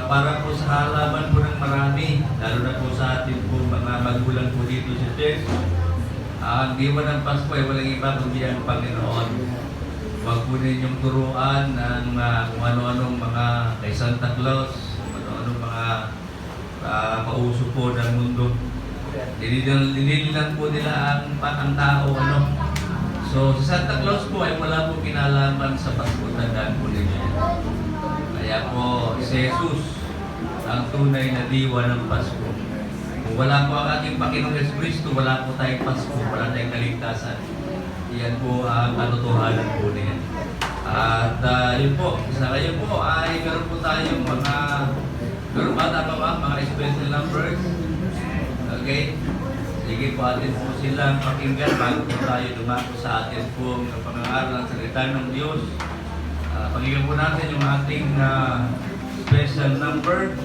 para po sa halaman po ng marami, lalo na po sa atin po mga magulang po dito sa church. Ang diwa ng Pasko ay walang iba kundi ang Panginoon. Huwag po ninyong turuan ng kung ano-anong mga kay Santa Claus, kung ano-anong mga pauso po ng mundo. Dinidilan po nila ang tao. So, si Santa Claus po ay wala po kinalaman sa Pasko. Tandaan po ninyo. Kaya po, si Jesus, ang tunay na diwa ng Pasko. Kung wala po ang ating Panginoong Jesucristo, wala po tayong Pasko, wala tayong kaligtasan. Yan po ang katotohanan po niya. At yun po, sa ngayon po ay meron po tayong meron ba mga special numbers? Okay? Sige po, atin po silang pakinggan bago po tayo dumako sa atin po ng pangangaral ng salita ng Diyos. Pakinggan po natin yung ating special numbers.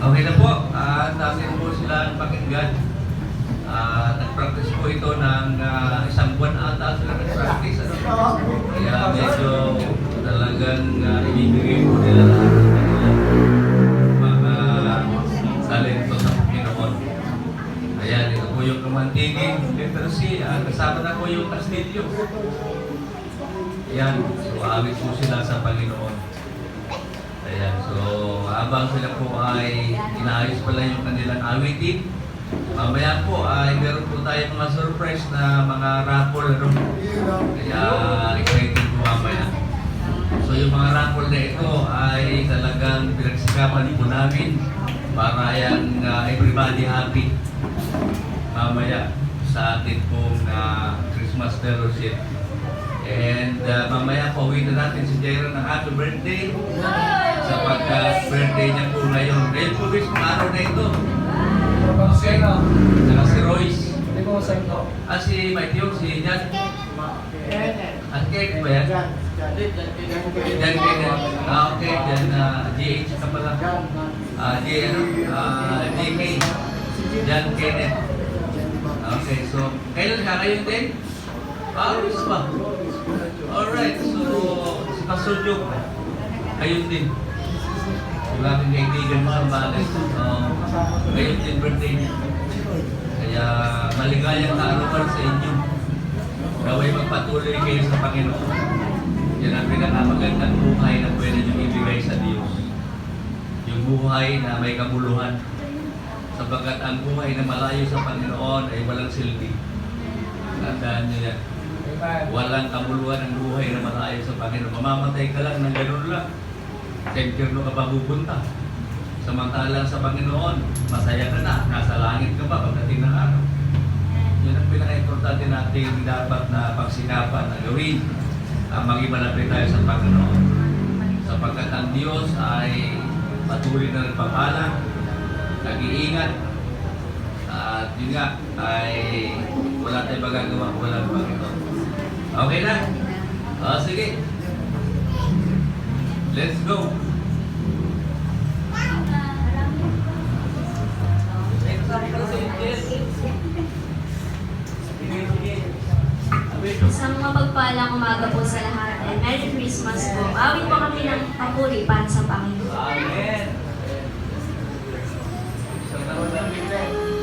Okay na po, tasin po sila pakinggan. Nag-practice po ito ng isang buwan ata sila nag-practice. Kaya medyo talagang ibibigay po nila mga talento sa Panginoon. Ayan, ito po yung kamantiging literacy. Kasama na po yung kastilyo. Ayan, so awit po sila sa Panginoon. Ayan, so habang sila po ay inaayos pala yung kanilang awitin, mamaya po ay meron po tayo mga surprise na mga raffle. Kaya excited po mamaya. So yung mga raffle na ito ay talagang pinagsikapan po namin para yan everybody happy mamaya sa atin pong Christmas fellowship. And mamaya pauwi na natin si Jairo ng happy birthday sapagkat birthday niya po ngayon. Ngayon po guys, kung araw na ito. Okay. Saka si Royce. Si Matthew, si Jan. At Kate ba yan? Jan Kenneth. Okay, Jan GH ka pala. JK. Jan Kenneth. Okay, so kailan ka kayo din? Ayos ba? Alright, so si Pastor Joe, ayun din. Yung aking kaibigan mo sa balay. Ngayon din birthday niya. Kaya maligayang kaarawan sa inyo. Gaway magpatuloy kayo sa Panginoon. Yan ang pinakamagandang buhay na pwede nyo ibigay sa Diyos. Yung buhay na may kabuluhan. Sapagkat ang buhay na malayo sa Panginoon ay walang silbi. Tandaan nyo yan. Walang kabuluhan ang buhay na malayo sa Panginoon. Mamamatay ka lang ng ganun lang. Sa impyerno ka pa pupunta. Samantalang sa Panginoon, masaya ka na. Nasa langit ka pa pagdating ng araw. Yun ang pinaka-importante natin dapat na pagsikapan na gawin. Maging malapit tayo sa Panginoon. Sapagkat ang Diyos ay patuloy na nagpapala, nag-iingat, at yun nga, ay wala tayong magagawa kung walang Panginoon. Okay na? Sige. Let's go. Isang mapagpalang umaga po sa lahat and Merry Christmas po. Awit po kami ng papuri para sa Panginoon. Amen. Isang taon lang din.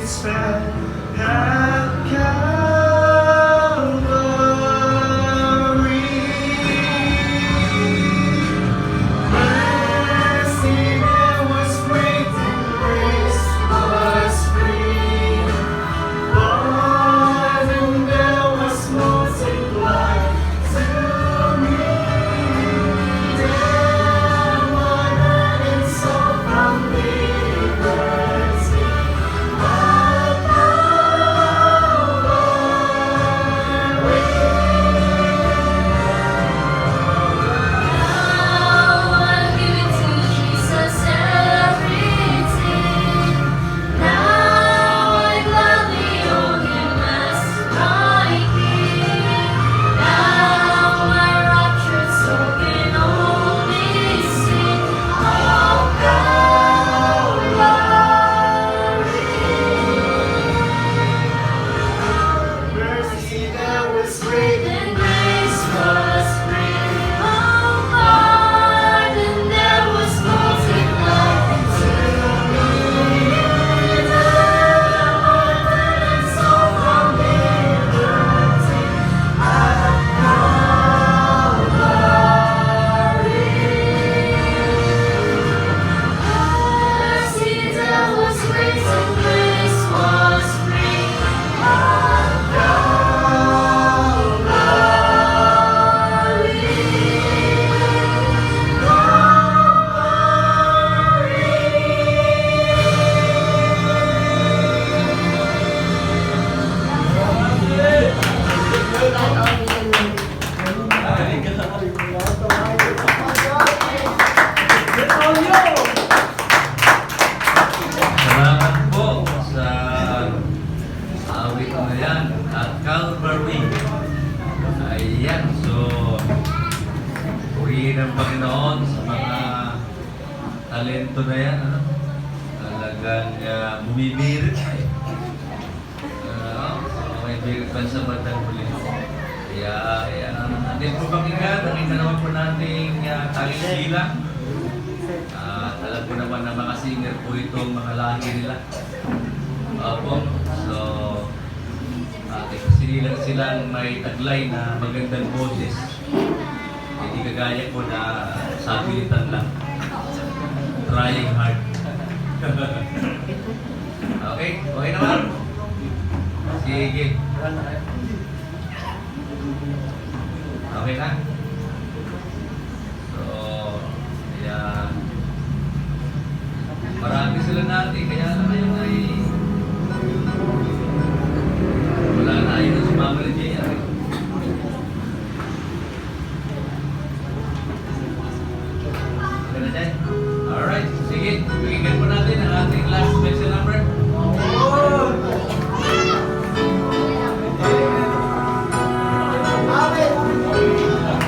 spent at Calvary. Mercy there was great and grace was free. Pardon there was multiplied to me. There my burden soul from liberty. Mercy that was great and grace was free. Oh, pardon there was multiplied to me. And so from liberty at Calvary. Mercy that was great and grace was free. Salamat po sa awit na yan at Calvary. Ayan, so purihin ng Panginoon sa mga talento na yan. Ano? Talagang bumibirit. So may birit pa sa batang huli. Kaya, atin po pakinggan, nakita naman po nating tanging sila. Alam ko naman na mga singer po itong mga lahi nila. Opo. So, silang may taglay na magandang boses. Hindi kagaya ko na sabilitan lang. Trying hard. Okay? Okay naman? Sige. Okay na? So, ayan. Marami sila natin, kaya na ngayon ay wala na ayun na sumama na Jay. Okay na Jay? Alright, sige. Pakinggan po natin ang ating last special number. Amen.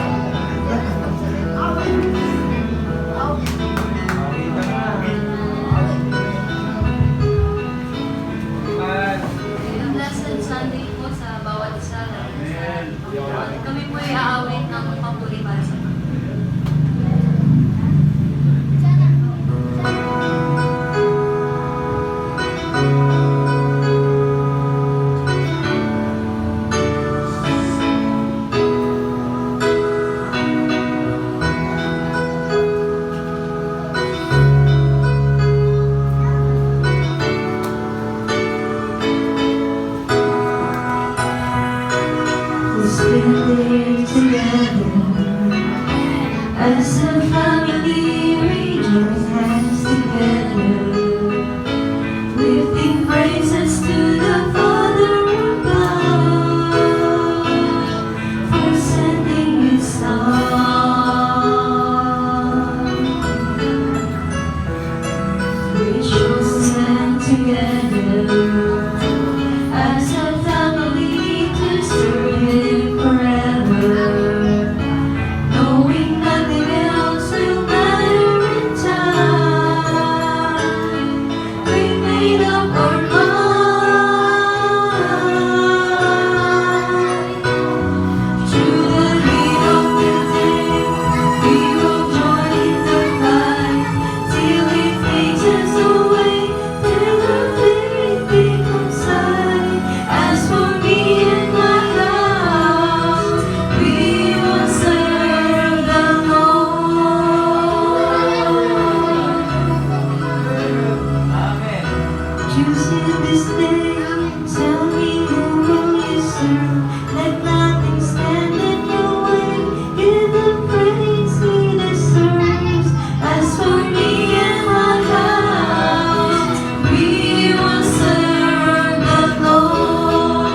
Choose you this day. Tell me who will you serve. Let nothing stand in your way. Give the praise he deserves. As for me and my house, we will serve the Lord.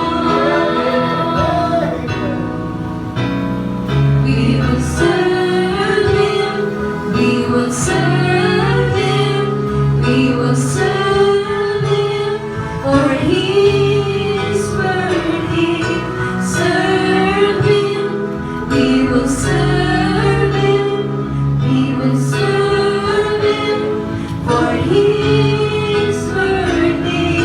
We will serve him. We will serve him. We will serve him. For he is worthy. Serve him. We will serve him. We will serve him. For he is worthy.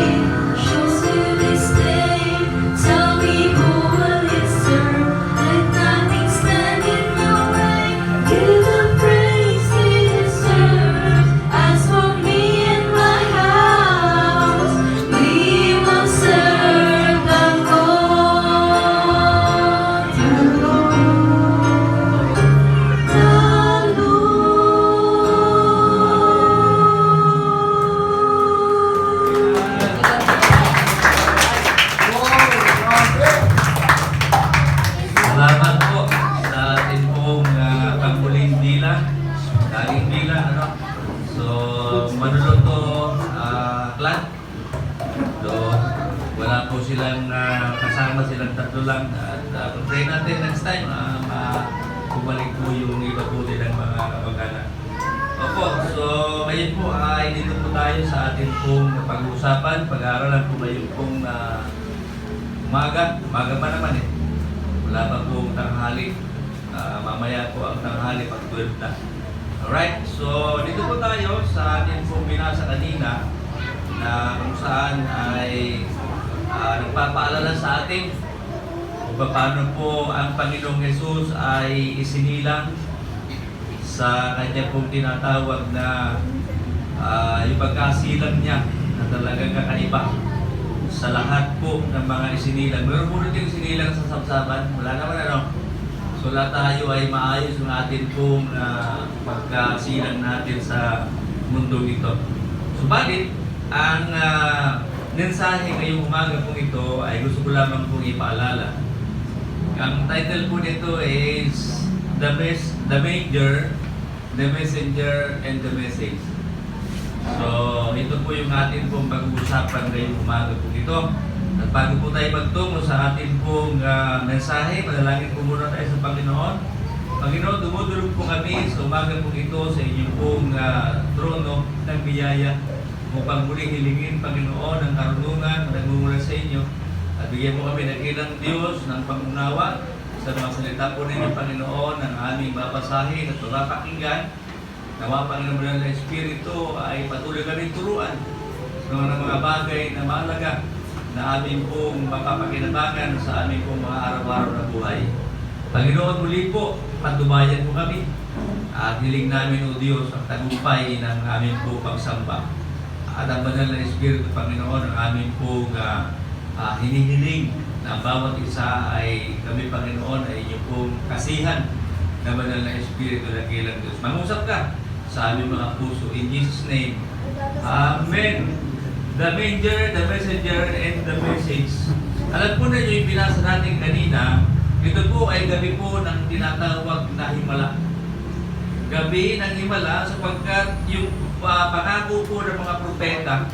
Choose you this day. Tell me who will you serve. Let nothing stand in your way. Give the praise he deserves. As for me and my house, we will serve the Lord. The Salamat po sa ating pong panghuling bilang, daling bilang, ano. So, manuluto clan. So, wala po silang kasama, silang tatlo lang. At pray natin next time, bumalik po yung iba po nilang mga kamag-anak. Opo, so ngayon po ay dito po tayo sa ating pong pag-uusapan, pag-aaralan po ngayon pong umaga pa naman eh. Wala pa pong tanghali. Mamaya po ang tanghali pag 12 na. Alright, so dito po tayo sa ating pong binasa kanina na kung saan ay nagpapaalala sa atin kung paano po ang Panginoong Jesus ay isinilang sa kanya pong tinatawag na yung pagkasilang niya na talagang kakaiba sa lahat po ng mga isinilang. Meron po rin yung isinilang sa sapsapan, wala naman ano. So lahat tayo ay maayos yung atin pong pagkasilang natin sa mundo ito. Subalit, ang mensahe ngayong umaga pong ito ay gusto ko lamang pong ipaalala. Ang title po nito is The Major, The Messenger, and the Message. So, ito po yung atin pong pag-uusapan ngayong umaga po ito. At bago po tayo magtungo sa atin pong mensahe, manalangin po muna tayo sa Panginoon. Panginoon, dumudulog po kami sa umaga po ito sa inyong pong trono ng biyaya upang muli hilingin, Panginoon, ang karunungan na nagmumula sa inyo. At bigyan mo kami ng ilang Diyos ng pangunawa sa mga salita po ninyo, Panginoon, ng aming babasahin at pakinggan. Nawa, Panginoon ng Espiritu ay patuloy kami turuan sa mga bagay na mahalaga na aming pong mapapakinabangan sa aming pong mga araw-araw na buhay. Panginoon, muli po, patubayan mo kami at hiling namin, O Diyos, ang tagumpay ng aming pong pagsamba. At ang banal na Espiritu, Panginoon, ang aming pong hinihiling na bawat isa ay kami, Panginoon, ay inyong pong kasihan na banal na Espiritu ng ilang Diyos. Mangusap ka sa aming mga puso. In Jesus' name, Amen. The Messenger, the Messenger, and the Message. Alam po na yung binasa natin kanina, ito po ay gabi po ng tinatawag na himala. Gabi ng himala sapagkat yung pangako po ng mga propeta,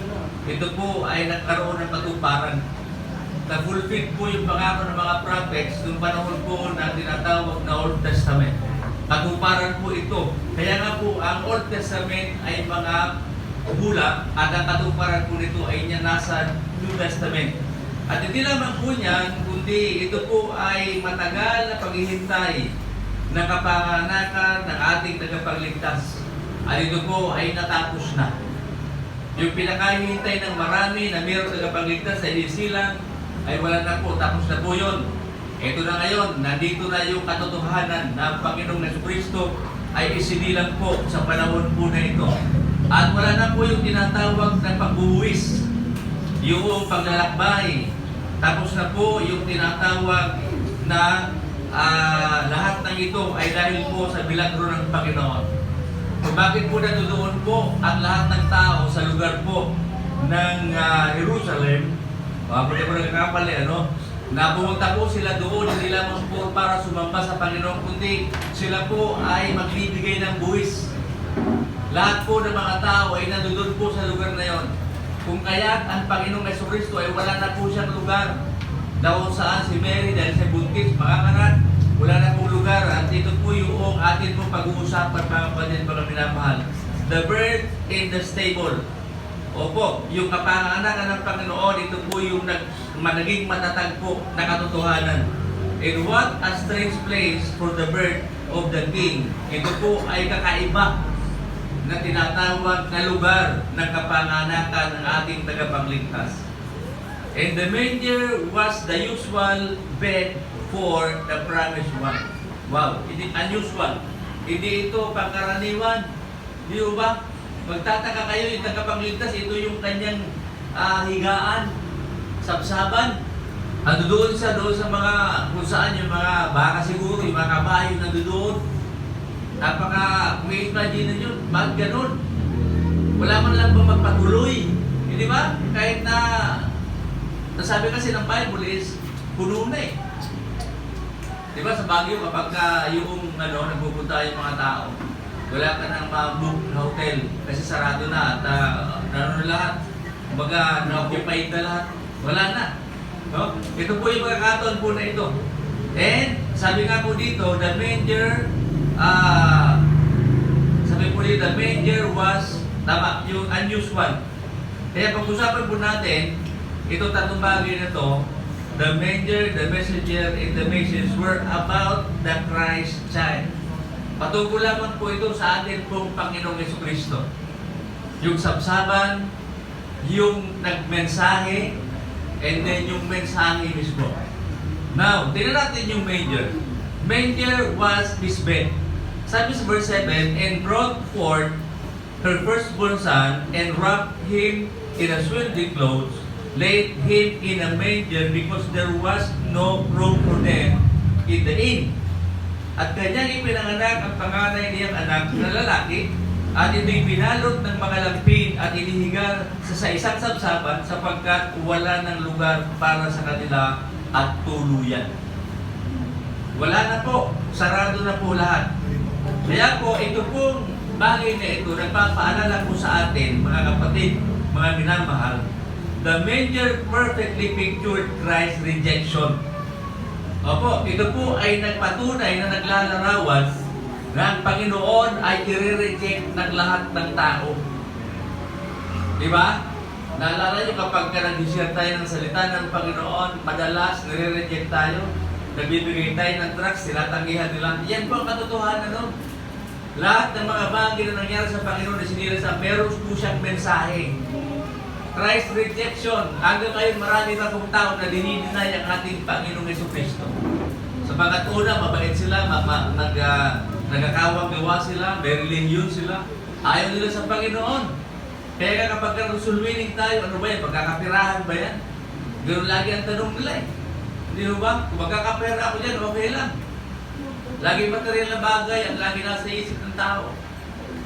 ito po ay nagkaroon ng katuparan. Na-fulfill po yung pangako ng mga prophets noong panahon po na tinatawag na Old Testament. Katuparan po ito. Kaya nga po, ang Old Testament ay mga hula at ang katuparan po nito ay niya nasa New Testament. At hindi lamang po niyan, kundi ito po ay matagal na paghihintay ng kapanganakan ng ating tagapagligtas. At ito po ay natapos na. Yung pinakahihintay ng marami na mayroong tagapagligtas sa isilang ay wala na po, tapos na po yun. Ito na ngayon, nandito na yung katotohanan na ang Panginoong Jesucristo ay isinilang po sa panahon po na ito. At wala na po yung tinatawag na pagbubuwis, yung paglalakbay. Tapos na po yung tinatawag na lahat ng ito ay dahil po sa milagro ng Panginoon. Kung bakit po nandoon po ang lahat ng tao sa lugar po ng Jerusalem, puti mo nagkakapali, na pumunta po sila doon, hindi lamang po para sumamba sa Panginoon, kundi sila po ay magbibigay ng buwis. Lahat po ng mga tao ay nandoon po sa lugar na yon. Kung kaya't ang Panginoong Jesucristo ay wala na po siyang lugar. Daw saan si Mary dahil sa buntis, makakarat, wala na pong lugar. At ito po yung atin pong pag-uusapan, mga kapatid, mga minamahal. The birth in the stable. Opo, yung kapanganakan ng Panginoon, ito po yung naging matatag po na katotohanan. And what a strange place for the birth of the King. Ito po ay kakaiba na tinatawag na lugar ng kapanganakan ng ating tagapagligtas. And the manger was the usual bed for the promised one. Wow, hindi unusual. Hindi ito pangkaraniwan. Di ba? Magtataka kayo, yung tagapagligtas, ito yung kanyang higaan, sabsaban. Ando doon sa mga, kung saan yung mga baka siguro, yung mga kabayo na doon. May imagine nyo, bakit ganun? Wala man lang ba magpatuloy? Hindi ba? Kahit na, nasabi kasi ng Bible is, puno na eh. Di ba sa Baguio, kapag yung nagpupunta yung mga tao, wala ka nang ma-book na hotel kasi sarado na at lahat. Kumbaga, na-occupied na lahat. Wala na. No? Ito po yung pagkakataon po na ito. And, sabi nga po dito, the manger was, tama, yung unusual. Kaya pag-usapan po natin, ito tatlong bagay na to, the manger, the messenger, and the message were about the Christ child. Patungkol lamang po ito sa atin pong Panginoong Jesucristo. Yung sabsaban, yung nagmensahe, and then yung mensahe mismo. Now, tingnan natin yung manger. Manger was his bed. Sabi sa verse 7, and brought forth her firstborn son, and wrapped him in a swaddling clothes, laid him in a manger, because there was no room for them in the inn. At kanyang ipinanganak ang panganay niyang anak na lalaki, at ito'y binalot ng mga lampin at inihiga sa isang sabsaban sapagkat wala ng lugar para sa kanila at tuluyan. Wala na po, sarado na po lahat. Kaya po, ito pong bagay na ito, nagpapaalala po sa atin, mga kapatid, mga minamahal, the manger perfectly pictured Christ's rejection. Opo, ito po ay nagpatunay na naglalarawan na ang Panginoon ay i-reject ng lahat ng tao. Di ba? Naalala nyo kapag nag-share tayo ng salita ng Panginoon, madalas nire-reject tayo, nagbibigay tayo ng drugs, tinatanggihan nila. Yan po ang katotohanan, no? Lahat ng mga bagay na nangyari sa Panginoon na sinira sa meron po siyang mensahe. Christ rejection. Hanggang ngayon marami na pong tao na dininay ang ating Panginoong Jesucristo. Sapagat una, mabait sila, nagkakawang gawa sila, may religion sila. Ayaw nila sa Panginoon. Kaya kapag sulwining tayo, ano ba yan? Magkakapirahan ba yan? Ganoon lagi ang tanong nila eh. Hindi mo ba? Kung magkakapera ako dyan, okay lang. Lagi material na bagay ang lagi nasa isip ng tao.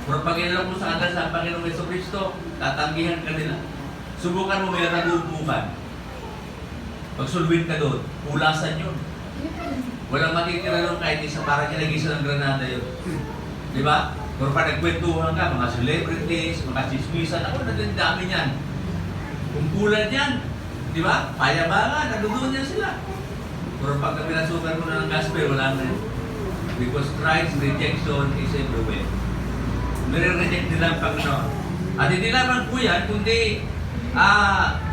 Pero pag inalam mo sa kanila sa Panginoong Jesucristo, tatanggihan ka nila. Subukan mo may nagubukan. Pag sulwin ka doon, ulasan yun. Walang matitira doon kahit isa, parang kinagisa ng granada yun. Di ba? Pero pag nagkwentuhan ka, mga celebrities, mga chismisan, ako nagdami niyan. Kumpulan yan. Di ba? Payabangan, nagdudoon yan sila. Pero pag pinasukan mo na ng gospel, wala na yun. Because Christ's rejection is everywhere. Nire-reject nila ang Panginoon. At hindi lamang po yan, kundi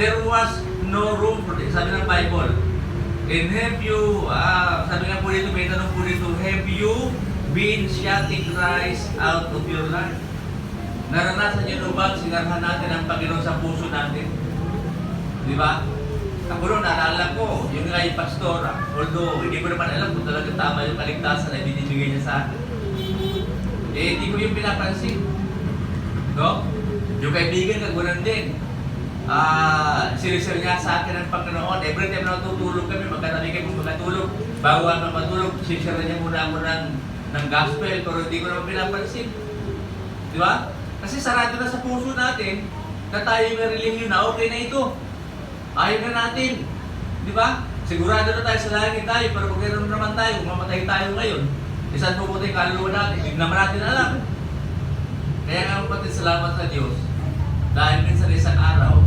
there was no room for this. Sabi ng Bible, and have you, sabi nga po dito, may tanong po dito, have you been shutting Christ out of your life? Naranasan nyo ba sinarhan natin ang Panginoon sa puso natin? Di ba? Ako noon, naalala ko, yung nga yung pastora, although hindi ko naman alam kung talaga tama yung kaligtasan na binibigay niya sa akin. Eh, hindi ko yung pinapansin. No? Yung kaibigan, nagwanan din. Sinisir niya sa akin ang Panginoon. Every time na natutulog kami, magkatabi kami magkatulog. Bago ang matulog, sinisir niya muna ako ng gospel, pero hindi ko naman pinapansin. Di ba? Kasi sarado na sa puso natin, na tayo may relihiyon na okay na ito. Ayaw na natin. Di ba? Sigurado na tayo sa langit tayo, pero kung ganoon naman tayo, kung mamatay tayo ngayon, saan pupunta yung kaluluwa natin? Hindi naman natin alam. Kaya nga kapatid, salamat sa Diyos. Dahil minsan isang araw,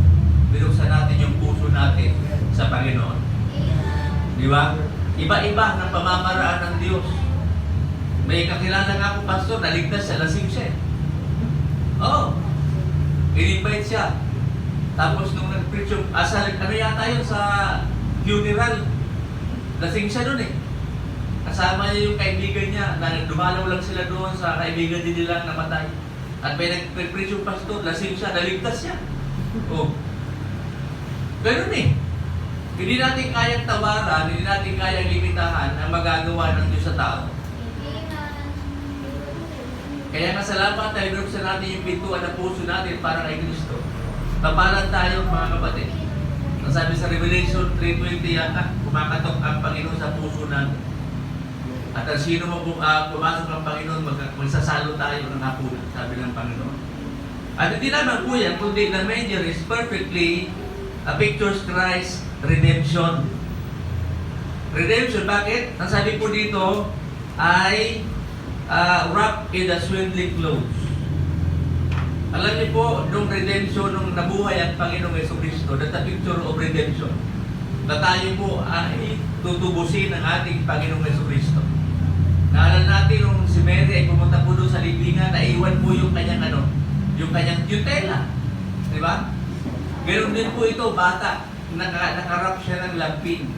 binuksan natin yung puso natin sa Panginoon. Di ba? Iba-iba ng pamamaraan ng Diyos. May kakilala nga ako, pastor, naligtas siya, lasing siya. Oo. In-invite siya. Tapos nung nag-preach yung, ano yata yun sa funeral, lasing siya dun eh. Kasama niya yung kaibigan niya, na dumalaw lang sila doon sa kaibigan din nilang namatay. At may nag-preach yung pastor, lasing siya, naligtas siya. Oh. Ganun eh. Hindi natin kayang tawaran, hindi natin kayang limitahan ang magagawa ng Diyos sa tao. Kaya nga salamat tayo, binuksan natin yung pintuan ng puso natin para kay Kristo. Tapalan tayo mga kapatid. Ang sabi sa Revelation 3:20 yata, kumakatok ang Panginoon sa puso natin. At ang sino pumasok ang Panginoon, magsasalo tayo ng hapunan, sabi ng Panginoon. At hindi naman po yan, kundi the manger is perfectly pictures Christ redemption. Redemption, bakit? Ang sabi po dito ay wrapped in the swaddling clothes. Alam niyo po, nung redemption, nung nabuhay ang Panginoong Jesucristo, that's a picture of redemption. Na tayo po ay tutubusin ng ating Panginoong Jesucristo. Naalala natin nung si Mary ay pumunta po doon sa libingan, naiwan po yung kanyang yung kanyang tutela. Di ba? Ganoon din po ito, bata. Nakarap siya ng lampin.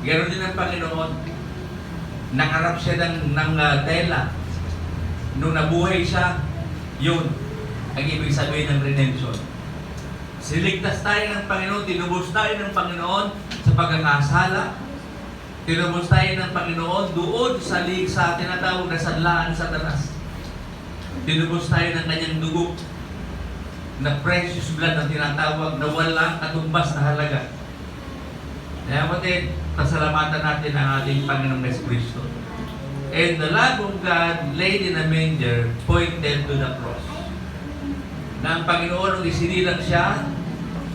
Ganoon din ang Panginoon. Nakarap siya ng tela. Nung nabuhay siya, yun ang ibig sabihin ng redemption. Siligtas tayo ng Panginoon, tinubos tayo ng Panginoon sa pagkakasala. Tinubos tayo ng Panginoon doon sa tinatawag na sanlaan sa Satanas. Tinubos tayo ng kanyang dugo na precious blood na tinatawag na walang katumbas na halaga. Kaya kapatid, pasalamatan natin ang ating Panginoong Jesucristo. And the love of God laid in a manger pointed to the cross. Na ang Panginoon, nung isinilang siya,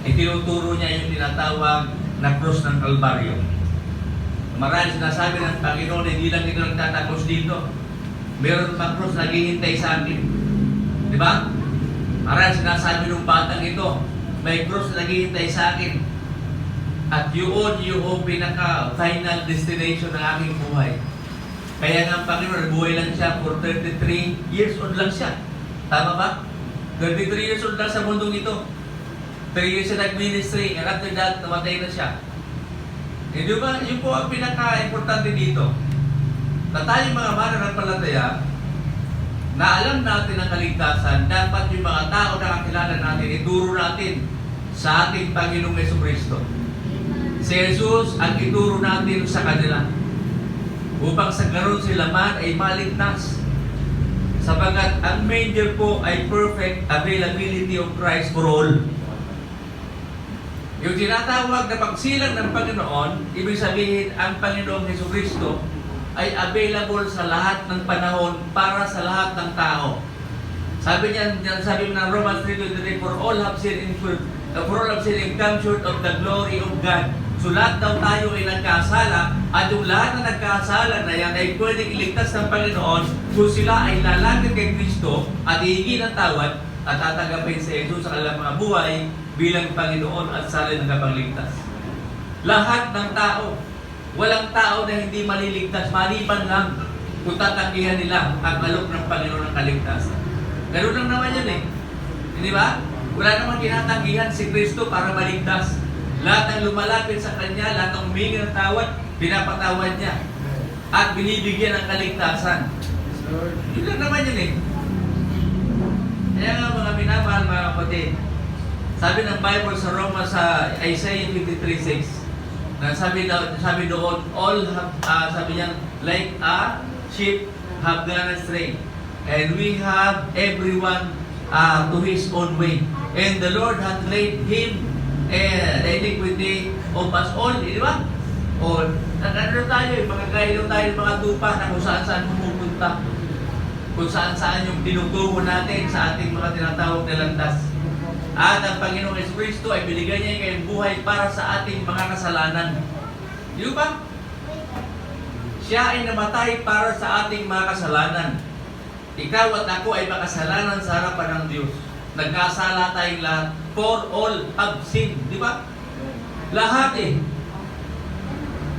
itinuturo niya yung tinatawag na cross ng Kalbaryo. Maraming sinasabi ng Panginoon, hindi lang ito nagtatapos dito. Meron pang cross na naghihintay sa akin. Di ba? Maraming sinasabi ng batang ito, may cross na naghihintay sa akin. At yun yung pinaka-final destination ng aking buhay. Kaya nga ang Panginoon, buhay lang siya for 33 years old lang siya. Tama ba? 33 years old lang sa mundong ito. 3 years siya nag-ministry, and after that, namatay na siya. Hindi ba, yun po ang pinaka-importante dito. Na tayong mga mananampalataya, na alam natin ang kaligtasan, dapat yung mga tao na kakilala natin, ituro natin sa ating Panginoong Jesucristo. Si Jesus ang ituro natin sa kanila. Upang sa karon sila man ay maligtas. Sapagat ang manger po ay perfect availability of Christ for all. Yung tinatawag na pagsilang ng Panginoon, ibig sabihin ang Panginoong Jesucristo ay available sa lahat ng panahon para sa lahat ng tao. Sabi niya, sabi ng Romans 3:23, for all have sinned and come short of the glory of God. So lahat daw tayo ay nagkasala, at yung lahat na nagkasala na yan ay pwedeng iligtas ng Panginoon kung sila ay lalapit kay Kristo at hihingi ng tawad at tatanggapin si Jesus sa kanilang mga buhay bilang Panginoon at salin ng kapagligtas. Lahat ng tao, walang tao na hindi maliligtas, maliban lang kung tatanggihan nila ang alok ng Panginoon ng kaligtasan. Ganun lang naman yun eh. Hindi ba? Wala namang kinatanggihan si Kristo para maligtas. Lahat ng lumalapit sa Kanya, lahat ng humingi ng tawad, pinapatawad niya. At binibigyan ng kaligtasan. Yun lang naman yun eh. Kaya nga mga minamahal mga kapatid, sabi ng Bible sa Roma sa Isaiah 53:6, na sabi doon, all have, sabi niya, like a sheep have gone astray, and we have everyone to his own way. And the Lord hath laid him the iniquity of us all, di ba? O, ano tayo, magkakailong tayo ng mga tupa na kung saan pumupunta. Kung saan yung tinutungo natin sa ating mga tinatawag na landas. At ang Panginoong Jesucristo ay binigay niya kayong buhay para sa ating mga kasalanan. Di ba? Siya ay namatay para sa ating mga kasalanan. Ikaw at ako ay makasalanan sa harapan ng Diyos. Nagkasala tayong lahat. For all have sinned. Di ba? Lahat eh.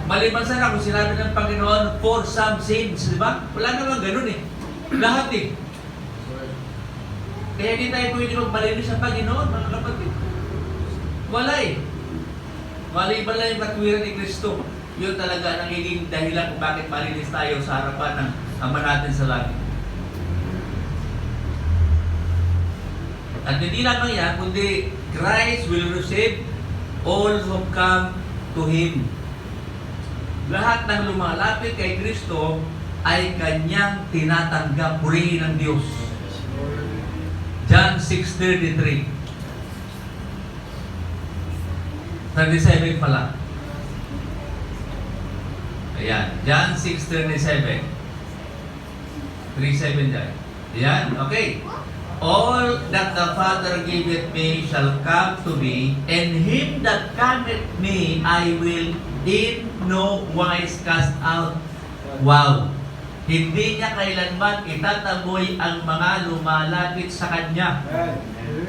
Maliban sana kung sinabi ng Panginoon, for some sins. Di ba? Wala naman ganun eh. Lahat eh. Kaya hindi tayo pwede magmalinis sa Panginoon, mga kapatid. Wala eh. Maliban lang yung katwiran ni Kristo. Yun talaga ang nagiging dahilan kung bakit malinis tayo sa harapan ng Ama natin sa langit. At hindi lamang yan, kundi Christ will receive all who come to Him. Lahat ng lumalapit kay Kristo ay Kanyang tinatanggap, purihin ng Diyos. John 6:33. 37 pala. Ayan, John 6:37. 37 dyan. Ayan, okay. All that the Father giveth me shall come to me, and him that cometh me I will in no wise cast out. Wow! Hindi niya kailanman itataboy ang mga lumalapit sa Kanya.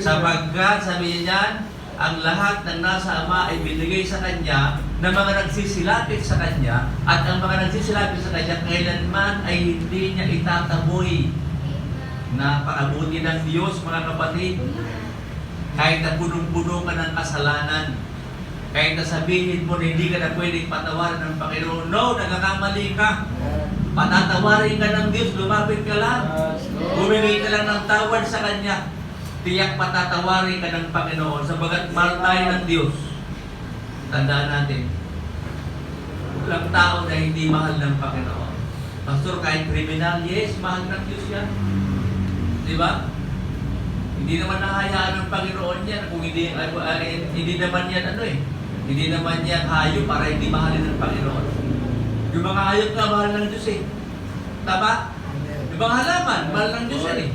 Sapagkat, sabi niya, ang lahat ng nasa Ama ay binigay sa Kanya na mga nagsisilapit sa Kanya, at ang mga nagsisilapit sa Kanya kailanman ay hindi niya itataboy. Napakabuti ng Diyos, mga kapatid. Kahit na punong-puno ka ng kasalanan, kahit na sabihin mo na hindi ka na pwedeng patawarin ng Panginoon, no, nagkakamali ka. Patatawarin ka ng Diyos, lumapit ka lang. Humingi ka lang ng tawad sa Kanya. Tiyak patatawarin ka ng Panginoon sabagat mahal tayo ng Diyos. Tandaan natin, walang tao na hindi mahal ng Panginoon. Pastor, kahit kriminal, yes, mahal ng Diyos yan. Di ba? Hindi naman nahayaan ng Panginoon yan kung hindi naman yan hindi naman yan hayop para hindi mahalin ng Panginoon. Yung mga hayop na mahal ng Diyos eh. Tama? Yung mga halaman, mahal ng Diyos yan eh.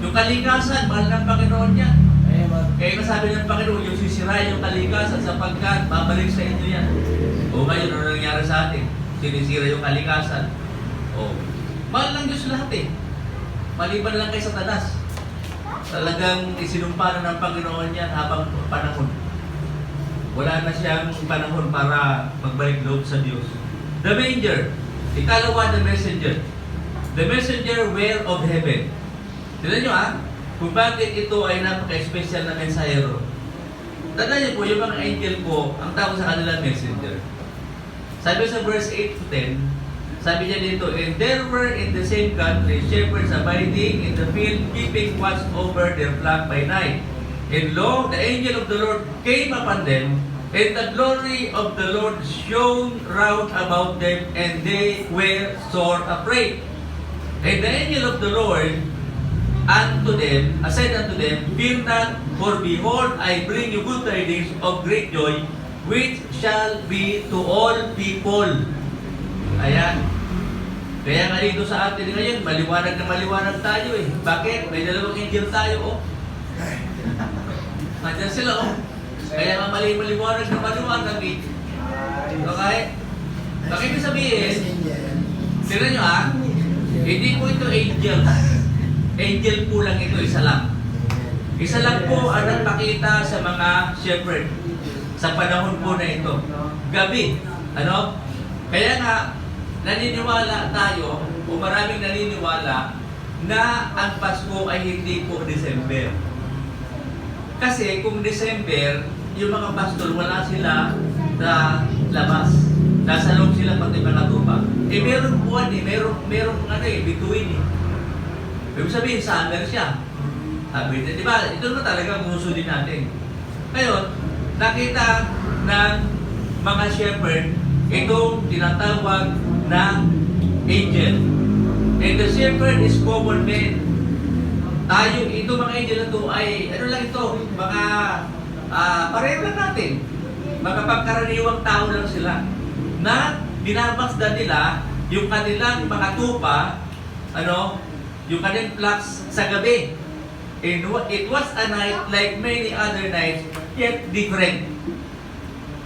Yung kalikasan, mahal ng Panginoon yan. Kaya sabi ng Panginoon, yung sisirain yung kalikasan sapagkat babalik sa inyo yan. O ngayon, ano nangyari sa atin? Sinisira yung kalikasan. O, mahal ng Diyos lahat eh. Maliban lang kay Satanas. Talagang isinumpa na ng Panginoon yan habang panahon. Wala na siyang panahon para magbalik loob sa Diyos. The messenger. Ikalawa, the messenger. The messenger were of heaven. Tignan nyo kung bakit ito ay napaka-special na mensahero. Tandaan niyo po, yung mga angel po, ang tawag sa kanila messenger. Sabi sa verse 8 to 10, sabi niya dito, and there were in the same country shepherds abiding in the field, keeping watch over their flock by night. And lo, the angel of the Lord came upon them, and the glory of the Lord shone round about them, and they were sore afraid. And the angel of the Lord said unto them, fear not, for behold, I bring you good tidings of great joy, which shall be to all people. Ayan. Kaya nga dito sa atin ngayon, maliwanag na maliwanag tayo eh. Bakit? May dalawang angel tayo, oh. Nandiyan sila, oh. Kaya nga maliwanag na maliwanag eh. Okay? Bakit ibig sabihin? Sira nyo hindi po ito angels. Angel po lang ito, isa lang. Isa lang po ang nagpakita sa mga shepherd sa panahon po na ito. Gabi. Ano? Kaya nga, naniniwala tayo, o maraming naniniwala, na ang Pasko ay hindi po December. Kasi kung December, yung mga pastor, wala sila sa labas. Nasa loob sila pati mga tupa. Eh meron buwan eh, merong bituin eh. Ibig sabihin, summer siya. Sabi niya, di ba? Ito naman talaga muso din natin. Ngayon, nakita ng mga shepherd itong tinatawag na angel. And the shepherd is common men. Ito mga angel na ito ay, ano lang ito, mga pareho lang natin. Mga pagkaraniwang tao lang sila. Na binabasdan nila yung kanilang mga tupa, yung kanilang flocks sa gabi. It was a night like many other nights, yet different.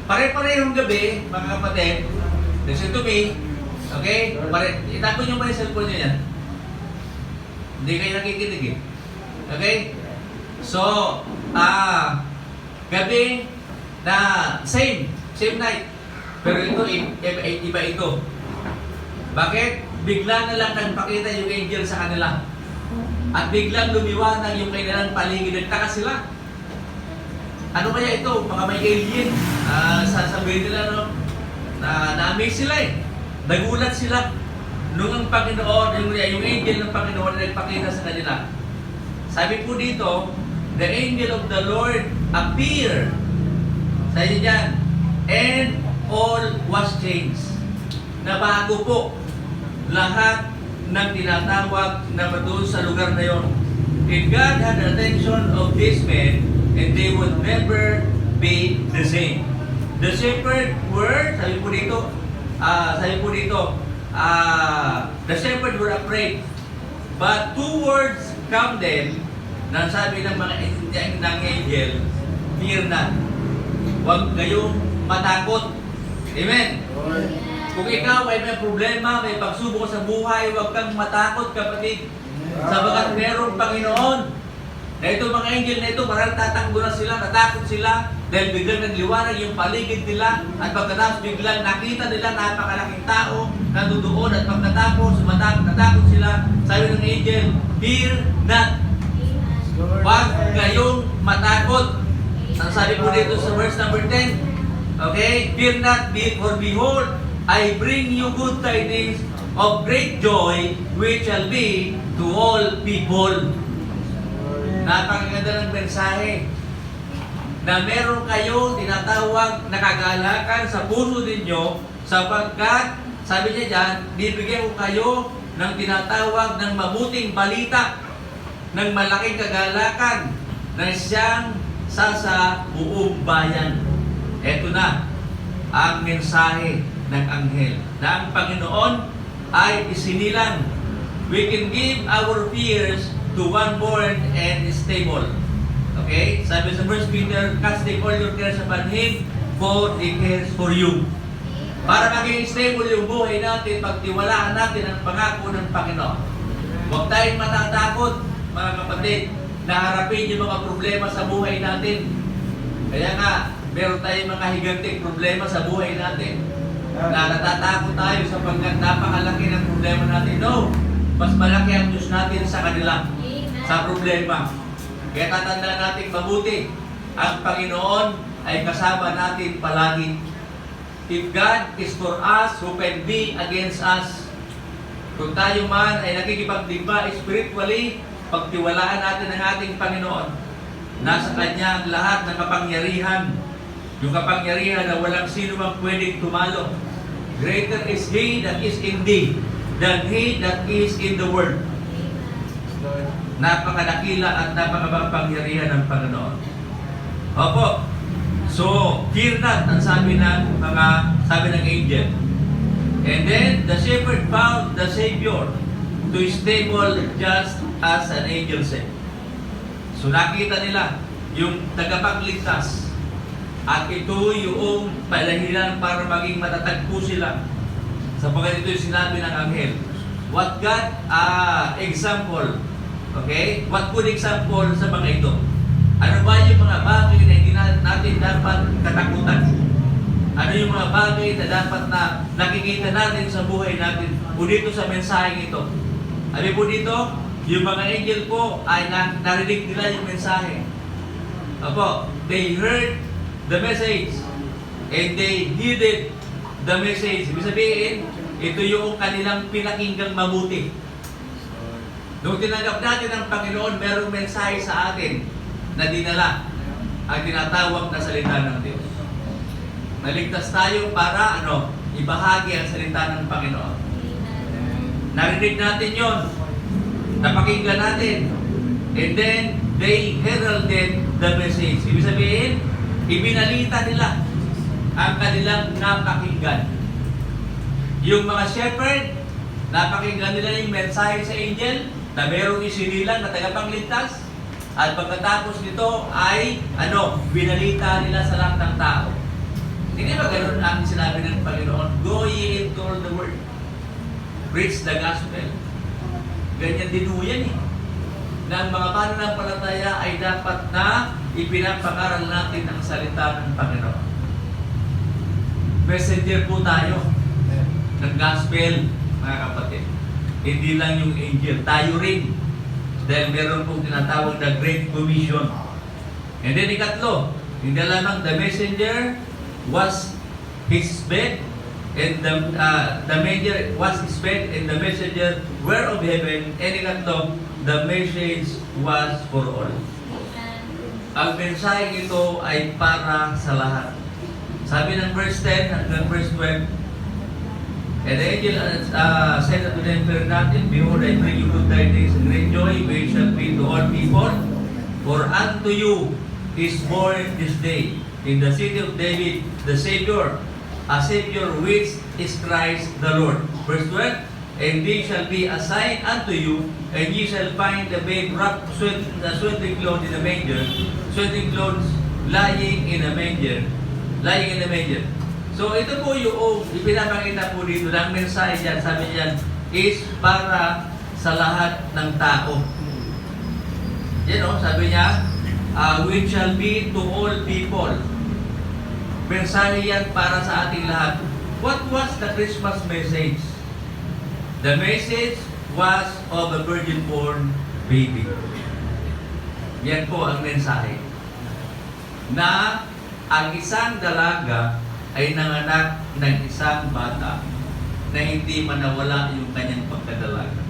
Pare-parehong gabi, mga kapatid. Listen to me. Okay? Itapon nyo ba yung cellphone nyo yan? Hindi kayo nakikinig eh. Okay? So, gabi na same night. Pero ito, iba ito. Bakit? Bigla na lang nagpakita yung angel sa kanila. At biglang lumiwanag yung kanilang paligid. Nagtaka sila. Ano kaya ito? Baka may alien. Sasabihin nila, no? Na-amaze sila eh. Nagulat sila. Nung ang Panginoon, yung angel ng Panginoon na nagpakita sa kanila. Sabi po dito, the angel of the Lord appeared. Sa inyo dyan. And all was changed. Nabago po lahat ng tinatawag na doon sa lugar na yon. And God had the attention of these men, and they would never be the same. The shepherd were, sabi po dito, the shepherd were afraid. But two words come then, na sabi ng mga ng angel, fear not. Huwag kayong matakot. Amen. Kung ikaw ay may problema, may pagsubok sa buhay, huwag kang matakot, kapatid. Sabagat merong Panginoon. Na ito mga angel na ito, marahil tatakbo na sila, natakot sila, dahil biglang nagliwanag yung paligid nila, at pagkatapos biglang nakita nila napakalaking tao na doon, at pagkatapos natakot sila, sabi ng angel, fear not. Huwag kayong matakot. Ang sabi po dito sa verse number 10, okay, fear not, for behold, I bring you good tidings of great joy, which shall be to all people. Napakaganda ng mensahe na meron kayo tinatawag na kagalakan sa puso ninyo, sapagkat, sabi niya dyan, bibigyan ko kayo ng tinatawag ng mabuting balita, ng malaking kagalakan na siyang sa buong bayan. Ito na ang mensahe ng anghel na ang Panginoon ay isinilang. We can give our fears to one born and stable. Okay? Sabi sa 1 Peter, casting all your cares upon Him, for He cares for you. Para maging stable yung buhay natin, pagtiwalaan natin ang pangako ng Panginoon. Huwag tayong matatakot, mga kapatid, na harapin yung mga problema sa buhay natin. Kaya nga, meron tayong mga higanting problema sa buhay natin. Na natatakot tayo sapagkat napakalaki ng problema natin. No, mas malaki ang Diyos natin sa kanila, sa problema. Kaya tatandaan natin mabuti, ang Panginoon ay kasama natin palagi. If God is for us, who can be against us? Kung tayo man ay nakikipagdigma spiritually, pagtiwalaan natin ang ating Panginoon. Nasa Kanya ang lahat ng kapangyarihan. Yung kapangyarihan na walang sino mang pwedeng tumalo. Greater is He that is in thee than he that is in the world. Napakadakila at napakapangyarihan ng Panginoon. Opo. So, fear not, ang sabi ng angel. And then, the shepherd found the Savior to stable just as an angel said. So, nakita nila yung tagapagligtas. At ito yung palahilan para maging matatag po sila. Sapagkat ito yung sinabi ng anghel. What God example? Okay? What good example sa mga ito? Ano ba yung mga bagay na hindi natin dapat katakutan? Ano yung mga bagay na dapat na nakikita natin sa buhay natin? O dito sa mensaheng ito. Sabi po dito, yung mga angel po ay narinig nila yung mensahe. Apo, they heard the message and they heeded the message. Ibig sabihin, ito yung kanilang pinakinggang mabuti. Nung tinanggap natin ang Panginoon, merong mensahe sa atin na dinala ang tinatawag na salita ng Diyos. Naligtas tayo para ibahagi ang salita ng Panginoon. Narinig natin yon, napakinggan natin, and then they heralded the message. Ibig sabihin, ibinalita nila ang kanilang napakinggan. Yung mga shepherd, napakinggan nila yung mensahe sa angel na merong isinilang na tagapagligtas. At pagkatapos nito ay, binalita nila sa lahat ng tao. Hindi ba ganun ang sinabi ng Panginoon? Go ye into all the world. Preach the gospel. Ganyan din ho yan eh. Na ang mga pananampalataya ay dapat na ipinapangaral natin ang salita ng Panginoon. Messenger po tayo ng gospel, mga kapatid. Hindi lang yung angel, tayo rin. Dahil meron pong tinatawag na Great Commission. And then ikatlo, hindi lamang the messenger was his bed, and the messenger was his bed, and the messenger were of heaven, and ikatlo, the message was for all. Ang mensahe ito ay para sa lahat. Sabi ng verse 10 hanggang verse 12, and the angel said unto them, fear not, and behold, I bring you good tidings, and great joy, which shall be to all people. For unto you is born this day in the city of David the Savior, a Savior which is Christ the Lord. Verse 12, and they shall be a sign unto you, and ye shall find the babe wrapped swaddling clothes in a manger, swaddling clothes lying in a manger. So ito po yung ipinapakita po dito ng mensahe dyan, sabi niyan, is para sa lahat ng tao. Yan o, sabi niya, which shall be to all people. Mensahe yan para sa ating lahat. What was the Christmas message? The message was of a virgin-born baby. Yan po ang mensahe. Na ang isang dalaga ay nanganak ng isang bata na hindi manawala yung kanyang pagkadalaga.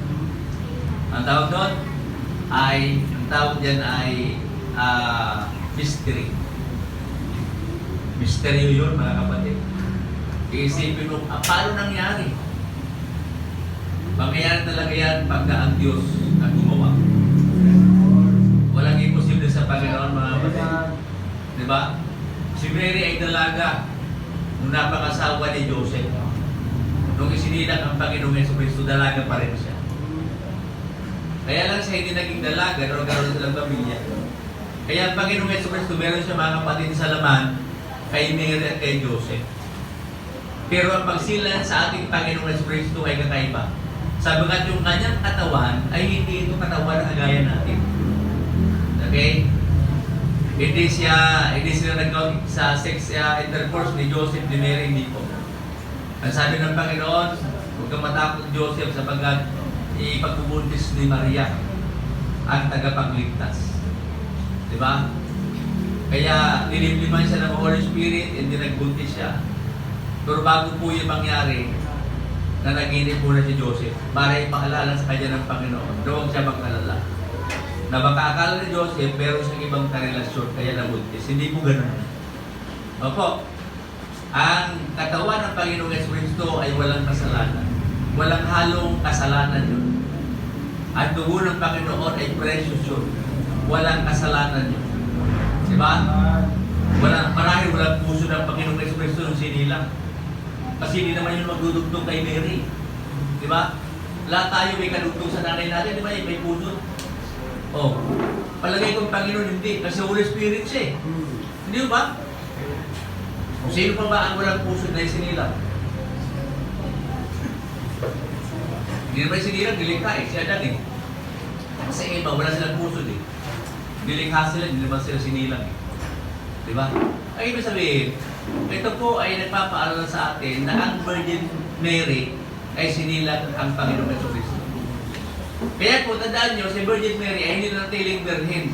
Ang tawag dyan ay mystery. Misteryo yun, mga kapatid. Iisipin mo, paano nangyari? Mangyayari talaga yan pagka ang Diyos ang gumawa. Walang imposible sa Panginoon, mga kapatid. Diba? Si Mary ay dalaga nung napakasawa ni Joseph. Nung isinilang ang Panginoong Jesucristo, dalaga pa rin siya. Kaya lang siya hindi naging dalaga, nagkaroon silang pamilya. Kaya ang Panginoong Jesucristo, meron siya mga kapatid sa laman kay Mary at kay Joseph. Pero ang pagsilan sa ating Panginoong Jesucristo ay kakaiba. Sabagat yung kanyang katawan ay hindi ito katawan na kagaya natin. Okay? Hindi sila nag-out sa sex intercourse ni Joseph, ni Mary, hindi po. Ang sabi ng Panginoon, huwag kang matakot, Joseph, sapagkat ipagbubuntis ni Maria ang tagapagligtas. Diba? Kaya nilimliman siya ng Holy Spirit, hindi nagbuntis siya. Pero bago po yung mangyari, na naginip muna si Joseph para ipaalala sa kanya ng Panginoon, doon siya mag-alala. Na baka akala ni Joseph, meron siyang ibang karelasyon, kaya nabuntis. Hindi po ganun. Opo, ang katawan ng Panginoong Jesucristo ay walang kasalanan. Walang halong kasalanan yun. At dugo ng Panginoon ay precious yun. Walang kasalanan yun. Diba? Marahil walang puso ng Panginoong Jesucristo nung sinilang. Kasi hindi naman yung magdudugtong kay Mary. Diba? Lahat tayo may kadugtong sa nanay natin, di ba? May puso. Oh, palagay kong Panginoon hindi. Kasi Holy Spirit siya eh. Hindi ba? Sino pa ba ang walang puso na sinilang? Hindi naman sinilang, nilikha eh. Si Adan eh. Kasi iba, wala silang puso eh. Nilikha sila, hindi naman sila sinilang eh. Diba? Ay, ibig sabihin, ito po ay nagpapaalala sa atin na ang Virgin Mary ay sinilang ang Panginoong Jesucristo. Kaya po, tandaan nyo, si Virgin Mary ay hindi natiling virgin.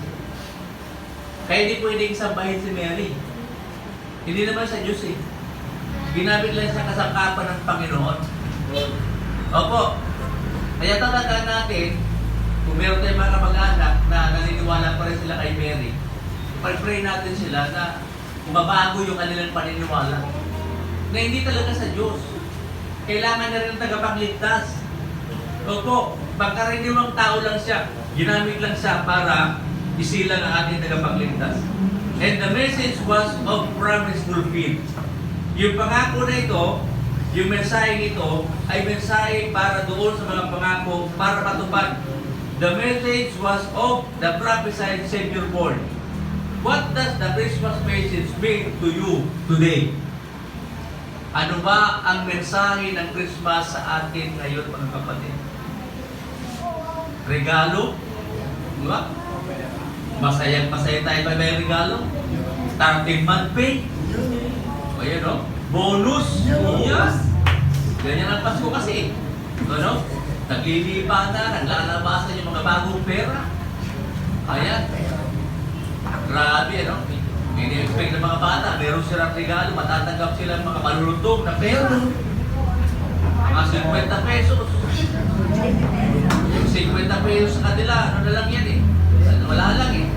Kaya hindi pwedeng sambahin si Mary. Hindi naman sa Diyos eh. Ginamit lang sa kasangkapan ng Panginoon. Opo. Kaya tandaan natin, kung meron tayong mga kamag-anak na naniniwala pa rin sila kay Mary, pag-pray natin sila na mabago yung kanilang paniniwala. Na hindi talaga sa Diyos. Kailangan na rin ng tagapagligtas. Opo, pagkaraniwang tao lang siya. Ginamit lang siya para isilang ang ating tagapagligtas. And the message was of promise fulfilled. Yung pangako na ito, yung mensahe ito, ay mensahe para doon sa mga pangako para matupad. The message was of the prophesied Savior born. What does the Christmas message mean to you today? Ano ba ang mensahe ng Christmas sa atin ngayon, mga kapatid? Regalo? Diba? Masaya tayo ba may regalo? Starting month pay? Ayan, no? Bonus? Yes! Ganyan ang Pasko kasi. Ano? Naglilipa na, naglalabasan yung mga bagong pera. Ayan. Grabe, ano? Ini-expect ng mga bata, meron silang regalo, matatanggap sila mga malulutong na pera. Mga 50 pesos. Yung 50 pesos sa kanila, ano na lang yan eh. Wala lang eh.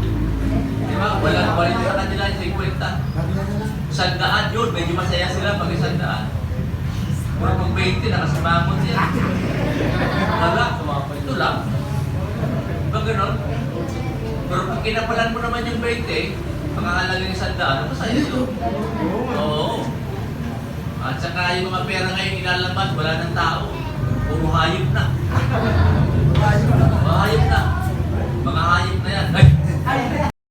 Di ba? Wala sa kanila yung 50. 100 yun, medyo masaya sila pag 100. Pero pag 20, nakasamamot sila. Wala, ito lang. Pag gano'n. Pero pag kinapalan mo naman yung 20, pagkakalaga yung 100, masaya yun. Oo. At saka yung mga pera ngayon ilalabas, wala ng tao. Puro hayop na. Hayop na. Mga hayop na yan. Ay!